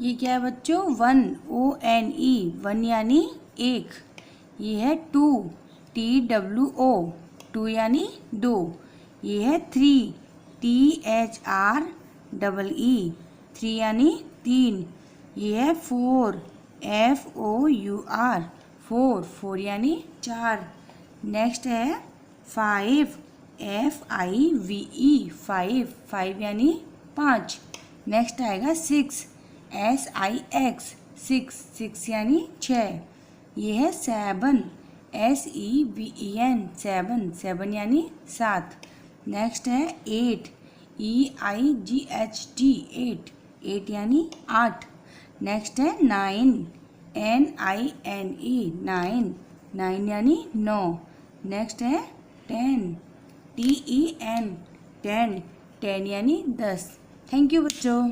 ये क्या है बच्चों? 1 ONE, 1 यानी एक। ये है 2 TWO, 2 यानी दो। ये है 3 THREE, 3 यानी तीन। ये है 4 FOUR, 4 यानी चार। नेक्स्ट है 5 FIVE, 5 यानी पाँच। नेक्स्ट आएगा 6 SIX, 6 यानी छः। ये है 7 SEVEN, 7 यानी सात। नेक्स्ट है 8 EIGHT, 8 यानी आठ। नेक्स्ट है 9 NINE, 9 यानी नौ। नेक्स्ट है 10 TEN, 10 यानी 10। थैंक यू बच्चों।